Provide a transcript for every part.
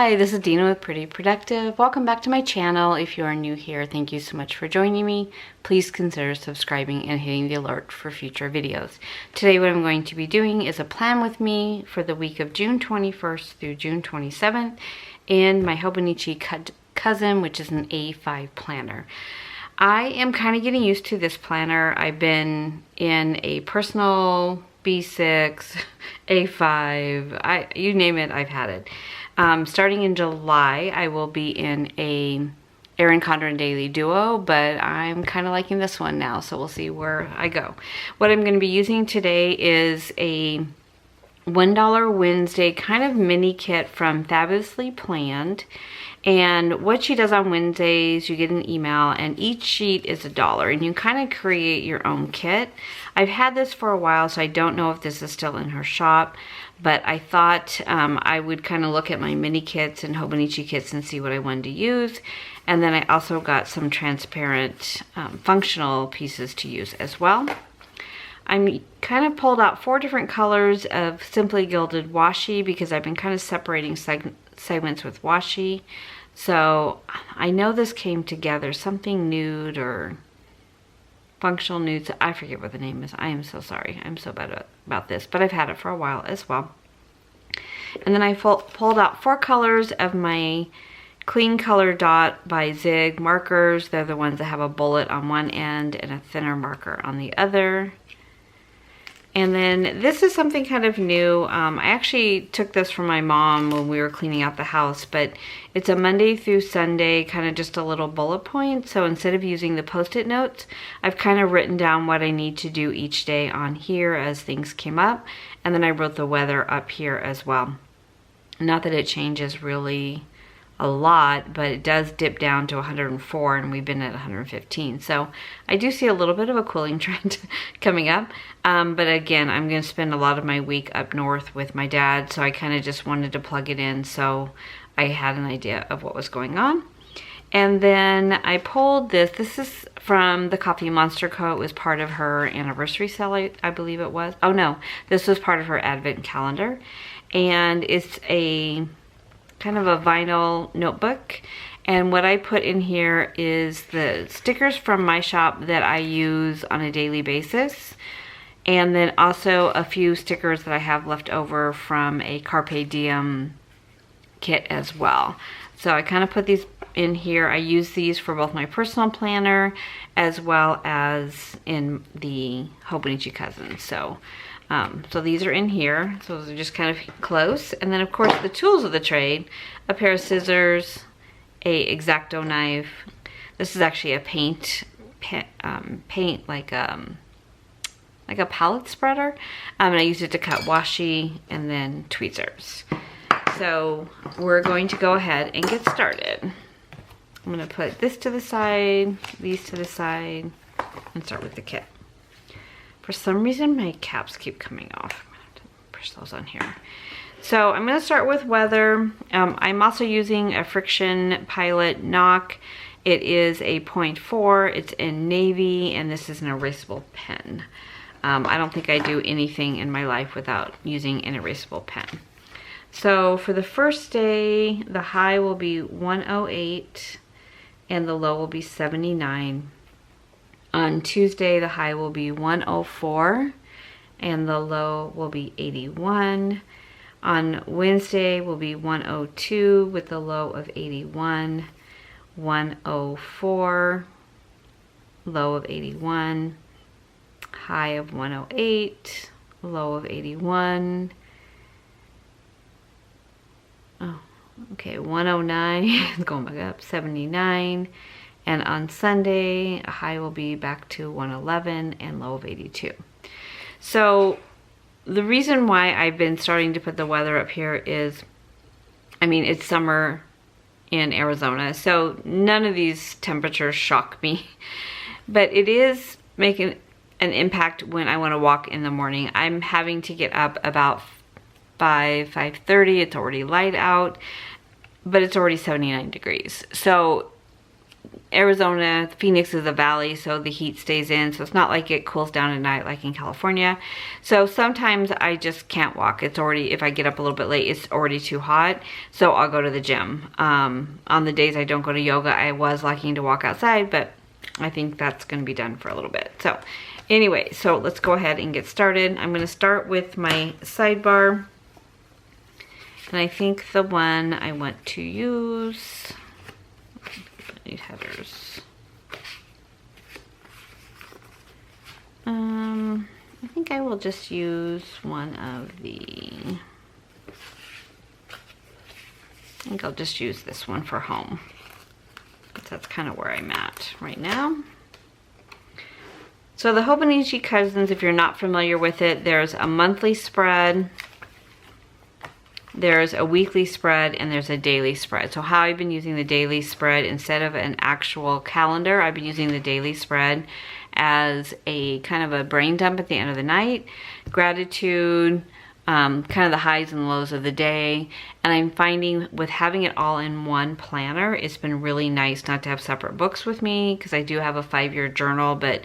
Hi, this is Dina with Pretty Productive. Welcome back to my channel. If you are new here, thank you so much for joining me. Please consider subscribing and hitting the alert for future videos. Today what I'm going to be doing is a plan with me for the week of June 21st through June 27th in my Hobonichi cousin, which is an A5 planner. I am kind of getting used to this planner. I've been in a personal B6, A5, you name it, I've had it. Starting in July, I will be in a Erin Condren Daily Duo, but I'm kind of liking this one now, so we'll see where I go. What I'm going to be using today is a $1 Wednesday kind of mini kit from Fabulously Planned. And what she does on Wednesdays, you get an email and each sheet is $1 and you kind of create your own kit. I've had this for a while, so I don't know if this is still in her shop, but I thought I would kind of look at my mini kits and Hobonichi kits and see what I wanted to use. And then I also got some transparent functional pieces to use as well. I'm kind of pulled out 4 different colors of Simply Gilded Washi because I've been kind of separating segments with washi. So I know this came together, something nude or functional nudes. I forget what the name is. I am so sorry. I'm so bad about this, but I've had it for a while as well. And then I pulled out 4 colors of my Clean Color Dot by Zig markers. They're the ones that have a bullet on one end and a thinner marker on the other. And then this is something kind of new. I actually took this from my mom when we were cleaning out the house, but it's a Monday through Sunday, kind of just a little bullet point. So instead of using the Post-it notes, I've kind of written down what I need to do each day on here as things came up. And then I wrote the weather up here as well. Not that it changes really a lot, but it does dip down to 104 and we've been at 115. So I do see a little bit of a cooling trend coming up. But again, I'm going to spend a lot of my week up north with my dad, so I kind of just wanted to plug it in so I had an idea of what was going on. And then I pulled this. This is from the Coffee Monster Co. It was part of her anniversary sale, I believe it was. Oh no, this was part of her advent calendar. And it's a kind of a vinyl notebook, and what I put in here is the stickers from my shop that I use on a daily basis, and then also a few stickers that I have left over from a Carpe Diem kit as well. So I kind of put these in here. I use these for both my personal planner as well as in the Hobonichi cousin. So these are in here. So those are just kind of close. And then of course the tools of the trade, a pair of scissors, a X-Acto knife. This is actually a paint like a palette spreader. And I used it to cut washi and then tweezers. So we're going to go ahead and get started. I'm gonna put this to the side, these to the side, and start with the kit. For some reason, my caps keep coming off. I'm gonna have to push those on here. So I'm gonna start with weather. I'm also using a Friction Pilot Knock. It is a 0.4, it's in navy, and this is an erasable pen. I don't think I do anything in my life without using an erasable pen. So for the first day, the high will be 108 and the low will be 79. On Tuesday, the high will be 104 and the low will be 81. On Wednesday will be 102 with the low of 81, 104, low of 81, high of 108, low of 81. Oh, okay, 109, going back up, 79. And on Sunday, a high will be back to 111 and low of 82. So the reason why I've been starting to put the weather up here is, I mean, it's summer in Arizona, so none of these temperatures shock me. But it is making an impact when I want to walk in the morning. I'm having to get up about 5:30. It's already light out, but it's already 79 degrees. So Arizona, Phoenix is a valley, so the heat stays in, so it's not like it cools down at night like in California. So sometimes I just can't walk. It's already, if I get up a little bit late, it's already too hot, so I'll go to the gym. On the days I don't go to yoga, I was liking to walk outside, but I think that's going to be done for a little bit. So anyway, so let's go ahead and get started. I'm going to start with my sidebar, and I think the one I want to use, need headers. I think I will just use one of the, I think I'll just use this one for home. That's kind of where I'm at right now. So the Hobonichi Cousins, if you're not familiar with it, there's a monthly spread, there's a weekly spread, and there's a daily spread. So how I've been using the daily spread, instead of an actual calendar, I've been using the daily spread as a kind of a brain dump at the end of the night. Gratitude, kind of the highs and lows of the day. And I'm finding with having it all in one planner, it's been really nice not to have separate books with me, because I do have a 5-year journal, but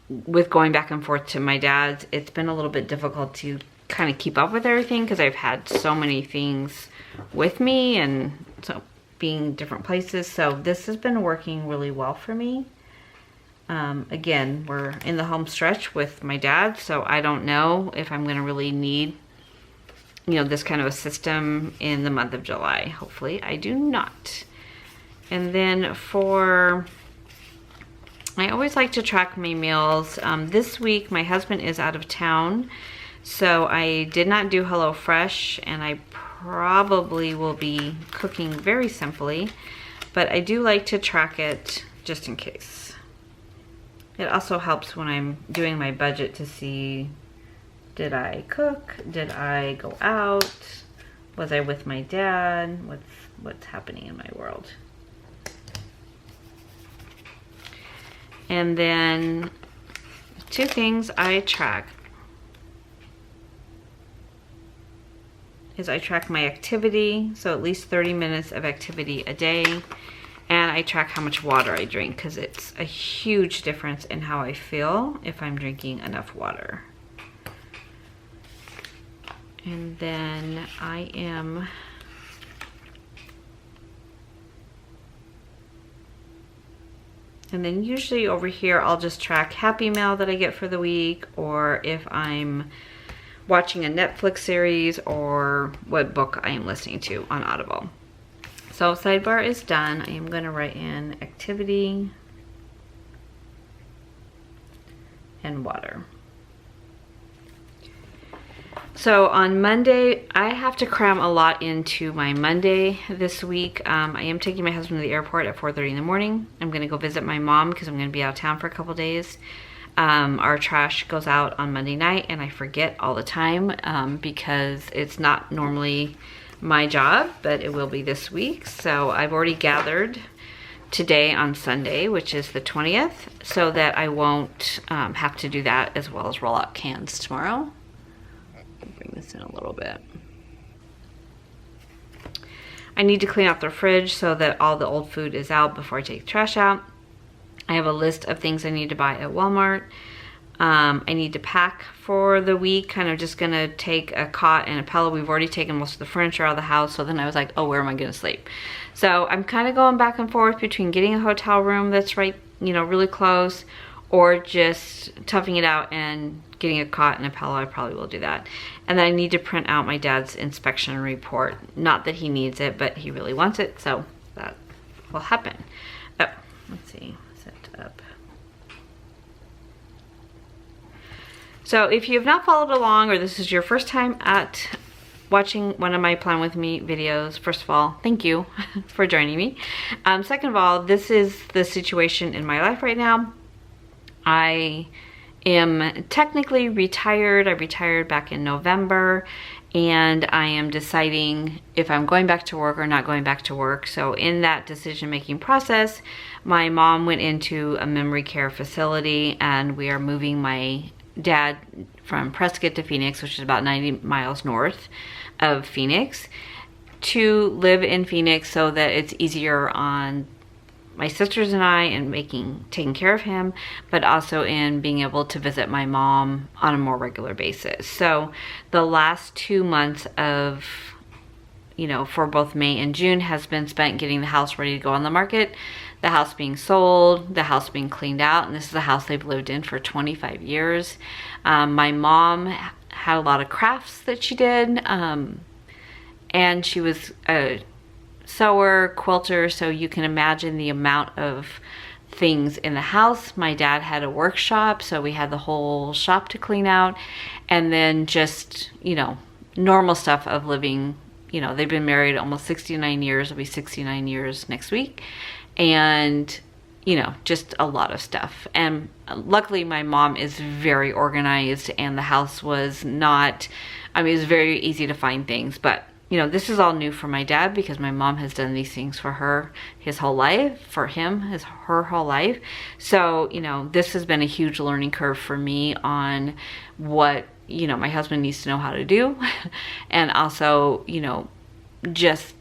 with going back and forth to my dad's, it's been a little bit difficult to kind of keep up with everything, because I've had so many things with me and so being different places. So this has been working really well for me. Again, we're in the home stretch with my dad, so I don't know if I'm going to really need, you know, this kind of a system in the month of July. Hopefully I do not. And then for, I always like to track my meals. This week my husband is out of town, so I did not do HelloFresh, and I probably will be cooking very simply, but I do like to track it just in case. It also helps when I'm doing my budget to see, did I cook? Did I go out? Was I with my dad? What's happening in my world? And then 2 things I track is I track my activity, so at least 30 minutes of activity a day, and I track how much water I drink, because it's a huge difference in how I feel if I'm drinking enough water. And then I am usually over here I'll just track Happy Mail that I get for the week, or if I'm watching a Netflix series, or what book I am listening to on Audible. So sidebar is done. I am going to write in activity and water. So on Monday, I have to cram a lot into my Monday this week. I am taking my husband to the airport at 4:30 in the morning. I'm going to go visit my mom because I'm going to be out of town for a couple days. Our trash goes out on Monday night, and I forget all the time because it's not normally my job, but it will be this week. So I've already gathered today on Sunday, which is the 20th, so that I won't have to do that, as well as roll out cans tomorrow. Bring this in a little bit. I need to clean out the fridge so that all the old food is out before I take the trash out. I have a list of things I need to buy at Walmart. I need to pack for the week, kind of just gonna take a cot and a pillow. We've already taken most of the furniture out of the house, so then I was like, oh, where am I gonna sleep? So I'm kind of going back and forth between getting a hotel room that's right, you know, really close, or just toughing it out and getting a cot and a pillow. I probably will do that. And then I need to print out my dad's inspection report. Not that he needs it, but he really wants it, so that will happen. Oh, let's see, set up. So if you have not followed along, or this is your first time at watching one of my Plan With Me videos, first of all, thank you for joining me. Second of all, this is the situation in my life right now. I am technically retired. I retired back in November, and I am deciding if I'm going back to work or not going back to work. So in that decision-making process, my mom went into a memory care facility, and we are moving my dad from Prescott to Phoenix, which is about 90 miles north of Phoenix, to live in Phoenix so that it's easier on my sisters and I and taking care of him, but also in being able to visit my mom on a more regular basis. So the last 2 months of, you know, for both May and June has been spent getting the house ready to go on the market, the house being sold, the house being cleaned out, and this is a house they've lived in for 25 years. My mom had a lot of crafts that she did, and she was a sewer, quilter, so you can imagine the amount of things in the house. My dad had a workshop, so we had the whole shop to clean out, and then just, you know, normal stuff of living. You know, they've been married almost 69 years. It'll be 69 years next week. And, you know, just a lot of stuff. And luckily my mom is very organized, and the house was not, I mean, it was very easy to find things. But, you know, this is all new for my dad because my mom has done these things for her his whole life, for him her whole life. So, you know, this has been a huge learning curve for me on what, you know, my husband needs to know how to do. And also, you know, just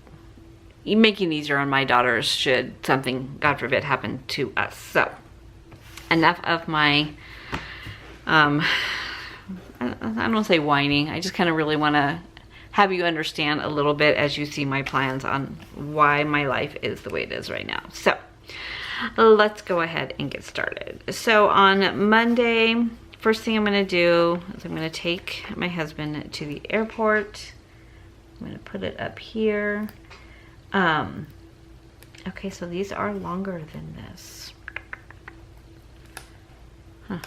making it easier on my daughters should something, God forbid, happen to us. So enough of my, I don't want to say whining. I just kind of really want to have you understand a little bit as you see my plans on why my life is the way it is right now. So let's go ahead and get started. So on Monday, first thing I'm going to do is I'm going to take my husband to the airport. I'm going to put it up here. Okay, so these are longer than this. Huh.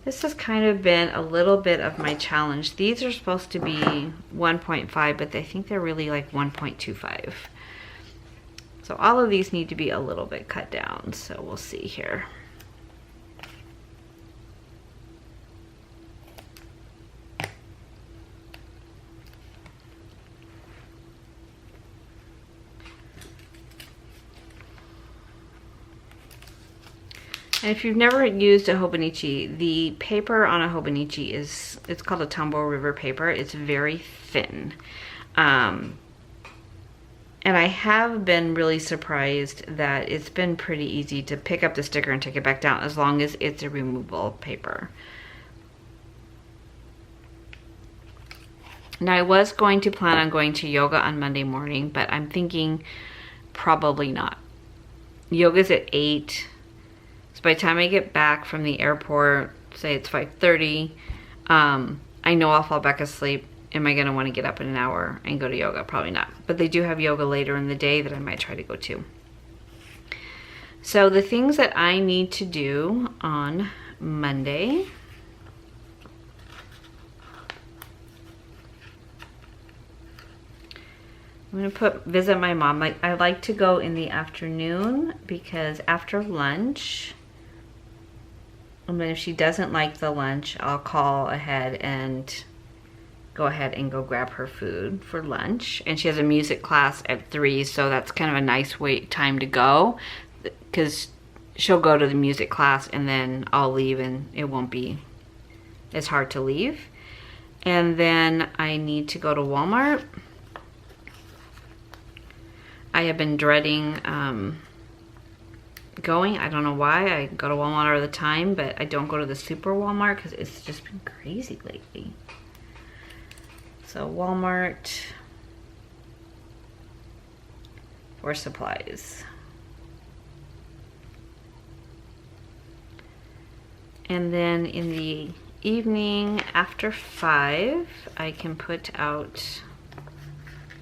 This has kind of been a little bit of my challenge. These are supposed to be 1.5, but I think they're really like 1.25. So all of these need to be a little bit cut down. So we'll see here. And if you've never used a Hobonichi, the paper on a Hobonichi it's called a Tumble River paper. It's very thin. And I have been really surprised that it's been pretty easy to pick up the sticker and take it back down as long as it's a removable paper. Now I was going to plan on going to yoga on Monday morning, but I'm thinking probably not. Yoga's at 8. By the time I get back from the airport, say it's 5:30, I know I'll fall back asleep. Am I gonna wanna get up in an hour and go to yoga? Probably not. But they do have yoga later in the day that I might try to go to. So the things that I need to do on Monday, I'm gonna visit my mom. I like to go in the afternoon because after lunch, and then if she doesn't like the lunch, I'll call ahead and go ahead and go grab her food for lunch. And she has a music class at 3, so that's kind of a nice time to go, because she'll go to the music class and then I'll leave and it won't be as hard to leave. And then I need to go to Walmart. I have been dreading going. I don't know why. I go to Walmart all the time, but I don't go to the super Walmart because it's just been crazy lately. So Walmart for supplies. And then in the evening after 5, I can put out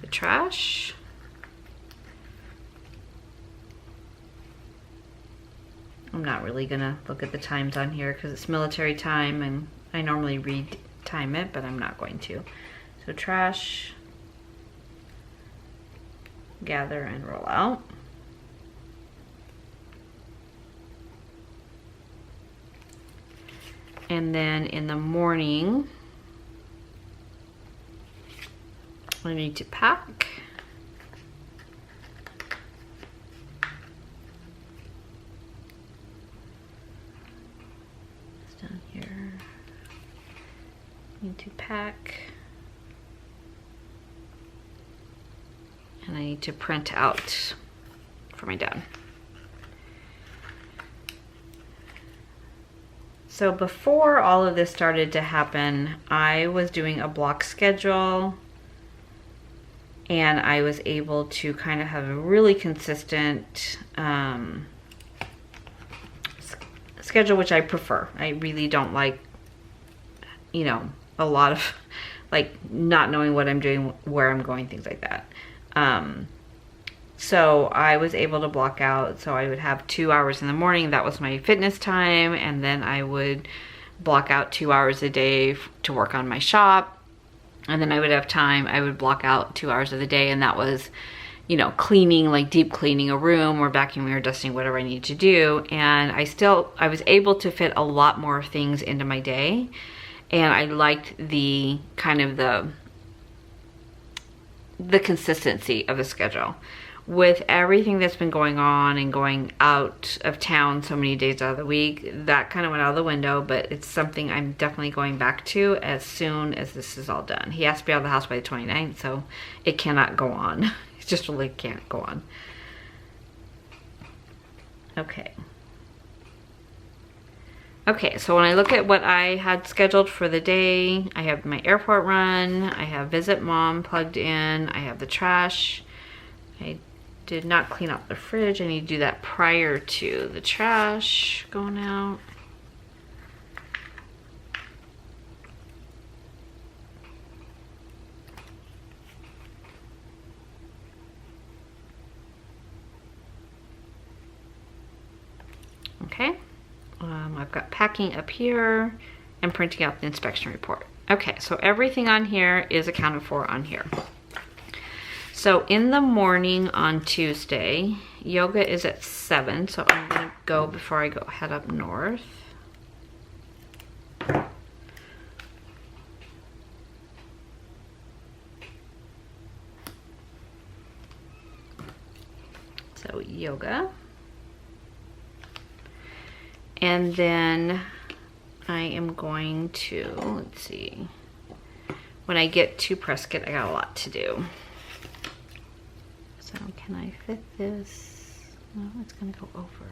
the trash. I'm not really gonna look at the times on here because it's military time and I normally read time it, but I'm not going to. So trash, gather and roll out. And then in the morning, I need to pack. Down here, need to pack, and I need to print out for my dad. So before all of this started to happen, I was doing a block schedule, and I was able to kind of have a really consistent schedule, which I prefer. I really don't like, you know, a lot of like not knowing what I'm doing, where I'm going, things like that. So I was able to block out, so I would have 2 hours in the morning, that was my fitness time, and then I would block out 2 hours a day to work on my shop, and then I would have time, I would block out 2 hours of the day, and that was, you know, cleaning, like deep cleaning a room or vacuuming or dusting, whatever I needed to do. And I was able to fit a lot more things into my day, and I liked the kind of the consistency of the schedule. With everything that's been going on and going out of town so many days out of the week, that kind of went out of the window, but it's something I'm definitely going back to as soon as this is all done. He has to be out of the house by the 29th, so it cannot go on. It just really can't go on. Okay. Okay, so when I look at what I had scheduled for the day, I have my airport run, I have visit mom plugged in, I have the trash. I did not clean out the fridge. I need to do that prior to the trash going out. Okay, I've got packing up here and printing out the inspection report. Okay, so everything on here is accounted for on here. So in the morning on Tuesday, yoga is at 7, so I'm gonna go before I go head up north. So yoga. And then I am going to, let's see, when I get to Prescott, I got a lot to do. So can I fit this? No, it's gonna go over.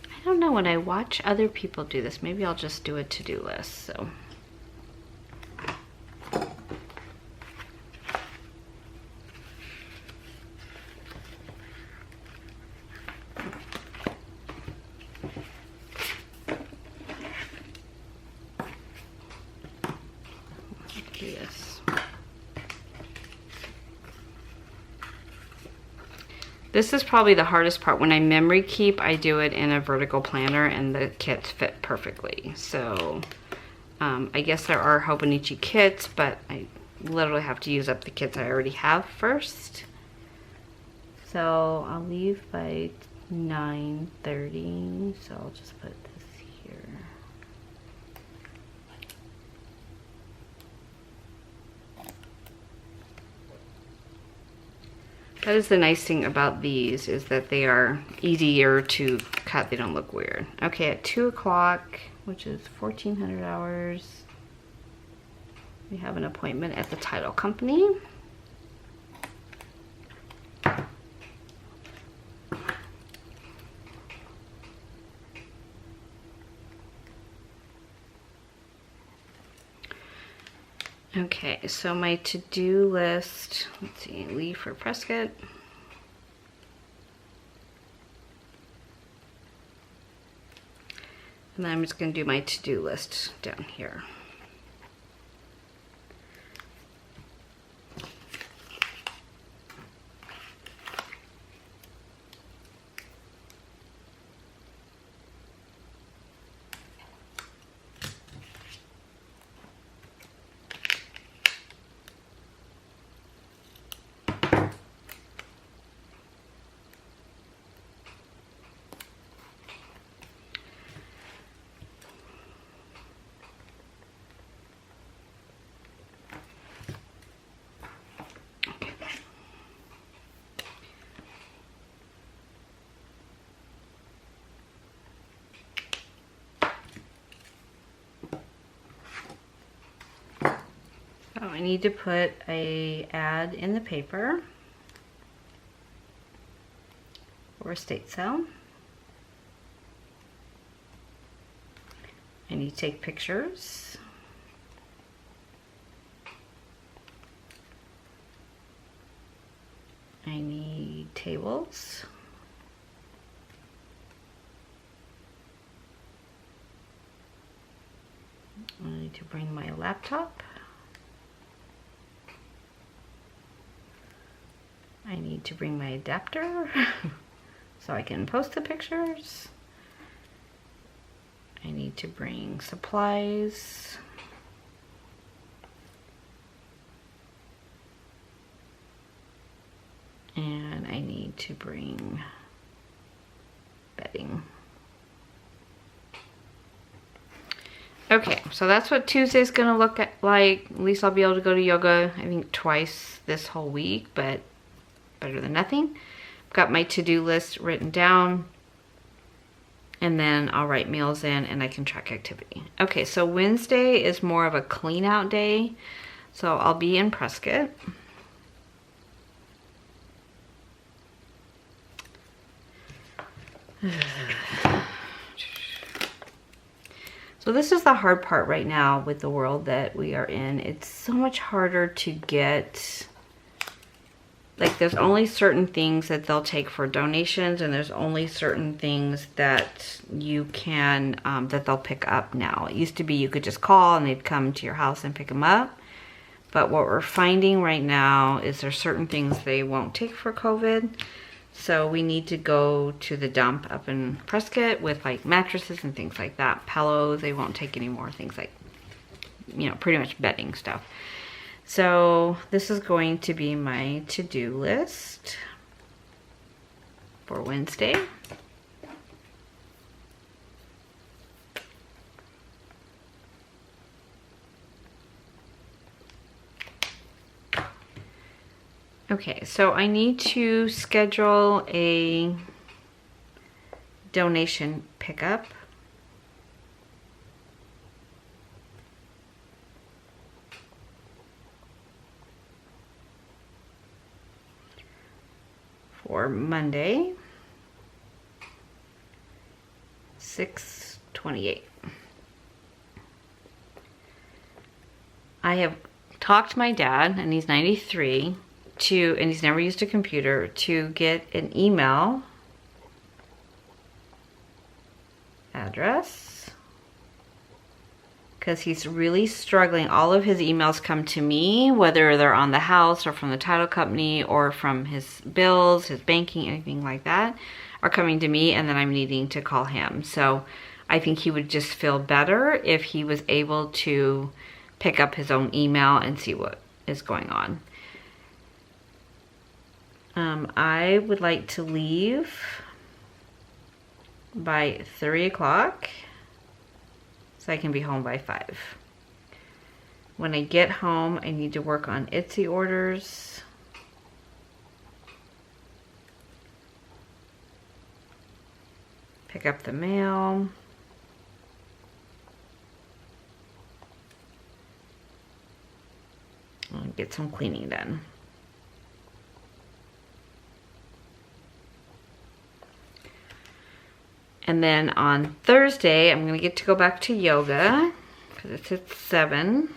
I don't know, when I watch other people do this, maybe I'll just do a to-do list, so. This is probably the hardest part. When I memory keep, I do it in a vertical planner and the kits fit perfectly. So I guess there are Hobonichi kits, but I literally have to use up the kits I already have first. So I'll leave by 9:30, so I'll just put this here. That is the nice thing about these, is that they are easier to cut. They don't look weird. Okay, at 2 o'clock, which is 1400 hours, we have an appointment at the title company. Okay, so my to-do list, let's see, leave for Prescott. And then I'm just gonna do my to-do list down here. I need to put a ad in the paper for estate sale. I need to take pictures. I need tables. I need to bring my laptop. I need to bring my adapter so I can post the pictures. I need to bring supplies. And I need to bring bedding. Okay, so that's what Tuesday's gonna look like. At least I'll be able to go to yoga, I think twice this whole week, but better than nothing. I've got my to-do list written down, and then I'll write meals in and I can track activity. Okay, so Wednesday is more of a clean out day. So I'll be in Prescott. So this is the hard part right now with the world that we are in. It's so much harder to get, like there's only certain things that they'll take for donations, and there's only certain things that you can, that they'll pick up now. It used to be you could just call and they'd come to your house and pick them up. But what we're finding right now is there's certain things they won't take for COVID. So we need to go to the dump up in Prescott with like mattresses and things like that. Pillows, they won't take any more things like, you know, pretty much bedding stuff. So this is going to be my to-do list for Wednesday. Okay, so I need to schedule a donation pickup. For Monday, 6/28. I have talked to my dad, and he's 93, and he's never used a computer, to get an email address, because he's really struggling. All of his emails come to me, whether they're on the house or from the title company or from his bills, his banking, anything like that, are coming to me, and then I'm needing to call him. So I think he would just feel better if he was able to pick up his own email and see what is going on. I would like to leave by 3 o'clock so I can be home by 5. When I get home, I need to work on Etsy orders. Pick up the mail. And get some cleaning done. And then on Thursday, I'm going to get to go back to yoga because it's at 7.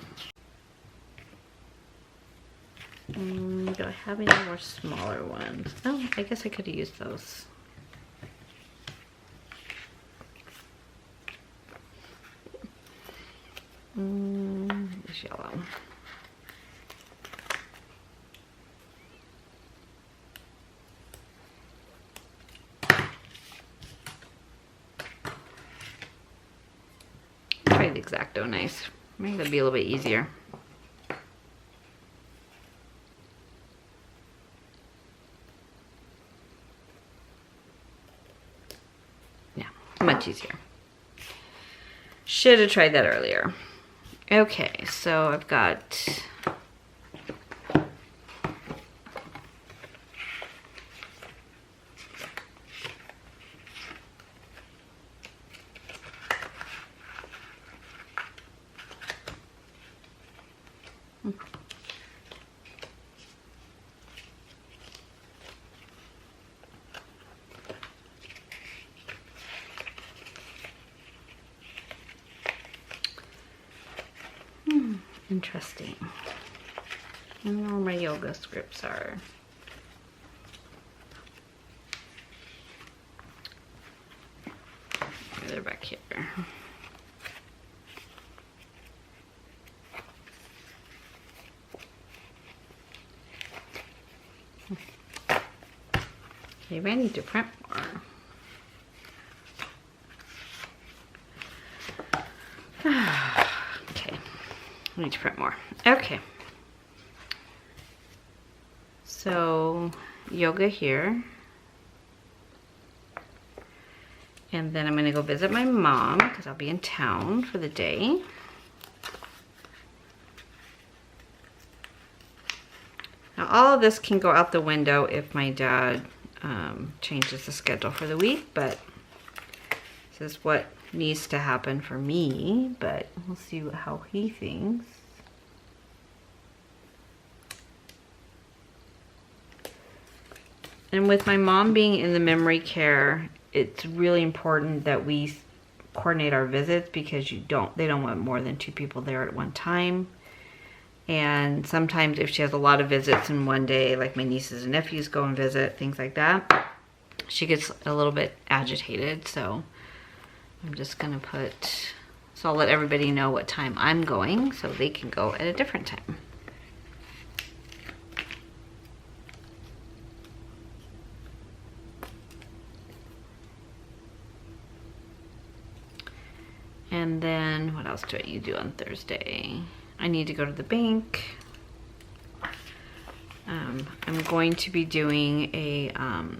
Do I have any more smaller ones? Oh, I guess I could have used those. This yellow. Try the X-Acto knife. Maybe that'd be a little bit easier. Yeah, much easier. Should have tried that earlier. Okay, so I've got Interesting. I don't know where my yoga scripts are. Maybe they're back here. Maybe I need to print more. Okay, I need to print more. Okay. So, yoga here. And then I'm gonna go visit my mom because I'll be in town for the day. Now all of this can go out the window if my dad changes the schedule for the week, but this is what needs to happen for me, but we'll see how he thinks. And with my mom being in the memory care, it's really important that we coordinate our visits because they don't want more than 2 people there at one time. And sometimes if she has a lot of visits in one day, like my nieces and nephews go and visit, things like that, she gets a little bit agitated. So I'm just gonna so I'll let everybody know what time I'm going so they can go at a different time. And then what else do I need to do on Thursday? I need to go to the bank. I'm going to be doing a another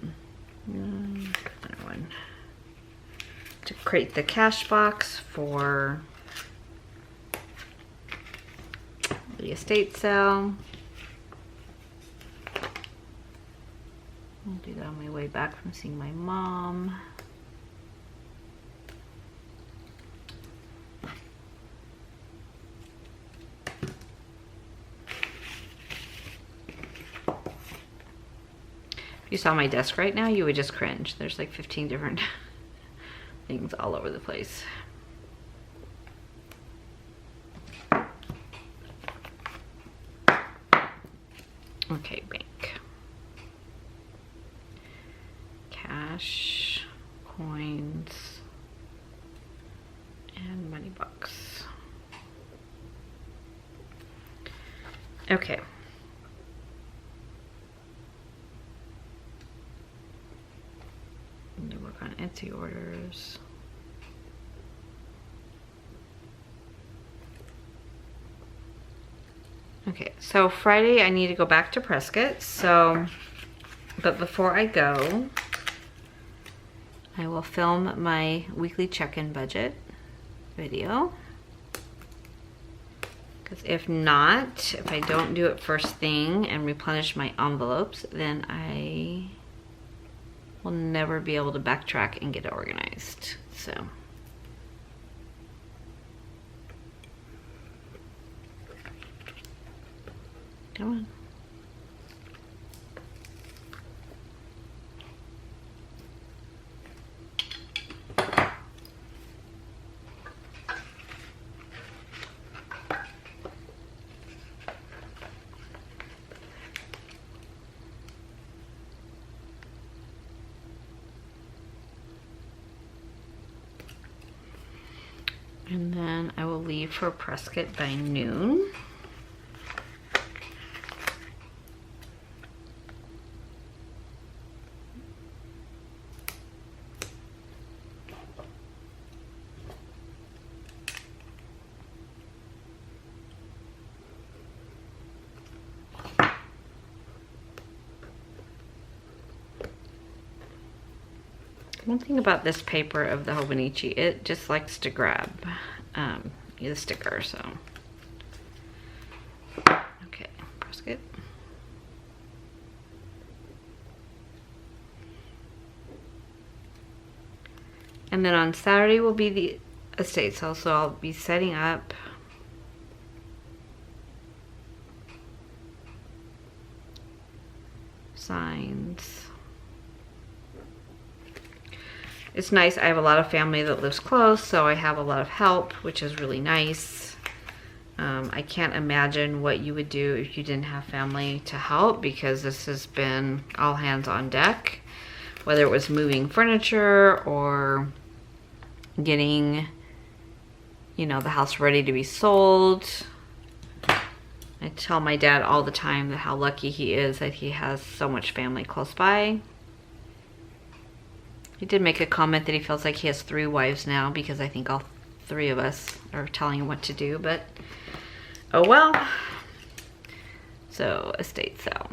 one to create the cash box for the estate sale. I'll do that on my way back from seeing my mom. If you saw my desk right now, you would just cringe. There's like 15 different things all over the place. Okay, bank. Cash, coins, and money box. Okay. I'm gonna work on Etsy orders. Okay, so Friday I need to go back to Prescott, but before I go, I will film my weekly check-in budget video. Because if I don't do it first thing and replenish my envelopes, then I will never be able to backtrack and get it organized. So. Come on. And then I will leave for Prescott by noon. One thing about this paper of the Hobonichi, it just likes to grab the sticker, so. Okay, Prescott. And then on Saturday will be the estate sale, so I'll be setting up signs. It's nice, I have a lot of family that lives close, so I have a lot of help, which is really nice. I can't imagine what you would do if you didn't have family to help, because this has been all hands on deck, whether it was moving furniture or getting, you know, the house ready to be sold. I tell my dad all the time that how lucky he is that he has so much family close by. He did make a comment that he feels like he has 3 wives now, because I think all 3 of us are telling him what to do, but oh well. So, estate sale.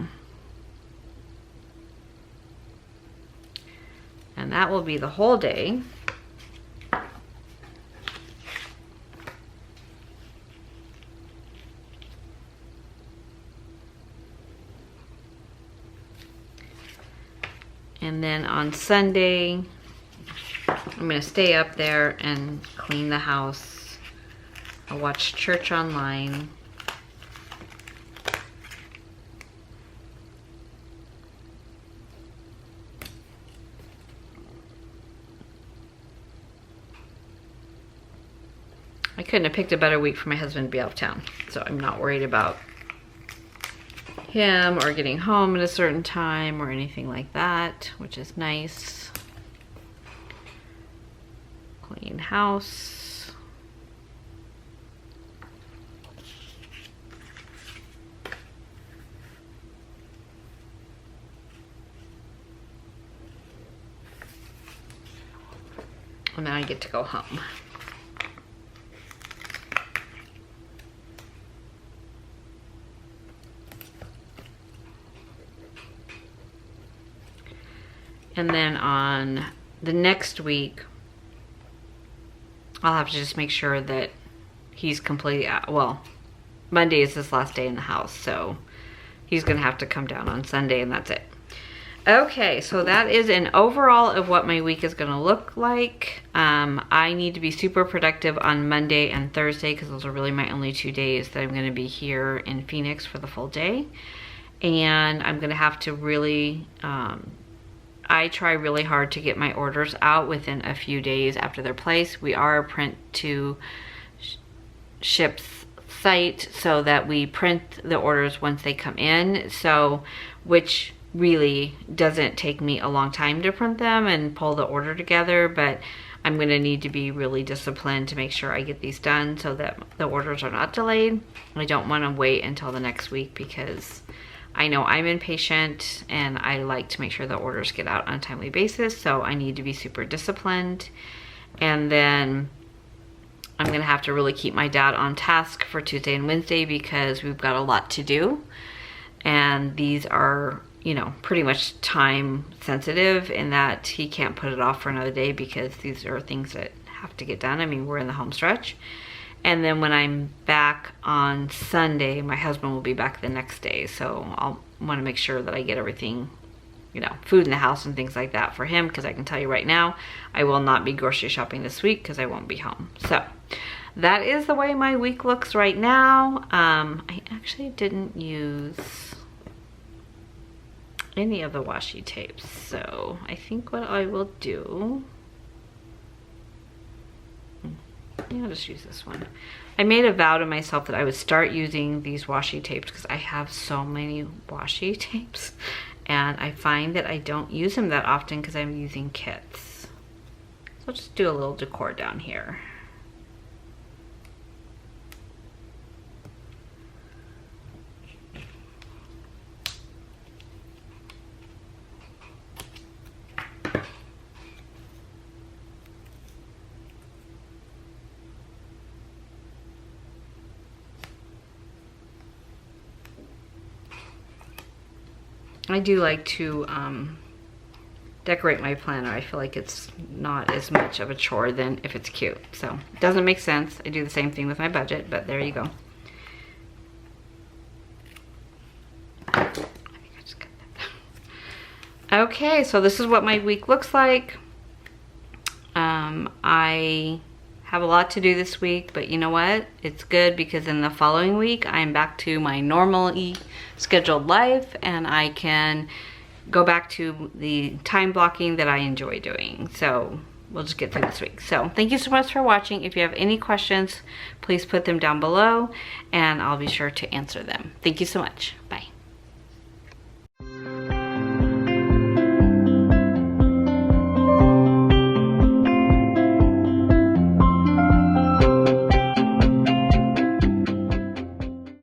And that will be the whole day. And then on Sunday, I'm gonna stay up there and clean the house. I'll watch church online. I couldn't have picked a better week for my husband to be out of town, so I'm not worried about him or getting home at a certain time or anything like that, which is nice. Clean house. And then I get to go home. And then on the next week, I'll have to just make sure that he's completely out. Well, Monday is his last day in the house, so he's gonna have to come down on Sunday, and that's it. Okay, so that is an overall of what my week is gonna look like. I need to be super productive on Monday and Thursday, because those are really my only 2 days that I'm gonna be here in Phoenix for the full day. And I'm gonna have to really, I try really hard to get my orders out within a few days after they're placed. We are a print to ships site, so that we print the orders once they come in. So, which really doesn't take me a long time to print them and pull the order together, but I'm gonna need to be really disciplined to make sure I get these done so that the orders are not delayed. I don't wanna wait until the next week, because I know I'm impatient and I like to make sure the orders get out on a timely basis, so I need to be super disciplined. And then I'm gonna have to really keep my dad on task for Tuesday and Wednesday, because we've got a lot to do. And these are, you know, pretty much time sensitive in that he can't put it off for another day, because these are things that have to get done. I mean, we're in the home stretch. And then when I'm back on Sunday, my husband will be back the next day. So I'll want to make sure that I get everything, you know, food in the house and things like that for him, because I can tell you right now, I will not be grocery shopping this week because I won't be home. So that is the way my week looks right now. I actually didn't use any of the washi tapes. So I think what I will do, I'll just use this one. I made a vow to myself that I would start using these washi tapes, because I have so many washi tapes and I find that I don't use them that often because I'm using kits. So I'll just do a little decor down here. I do like to decorate my planner. I feel like it's not as much of a chore than if it's cute. So it doesn't make sense. I do the same thing with my budget, but there you go. I think I just cut that. Okay, so this is what my week looks like. I have a lot to do this week, but you know what? It's good, because in the following week, I'm back to my normally scheduled life, and I can go back to the time blocking that I enjoy doing. So we'll just get through this week. So thank you so much for watching. If you have any questions, please put them down below and I'll be sure to answer them. Thank you so much.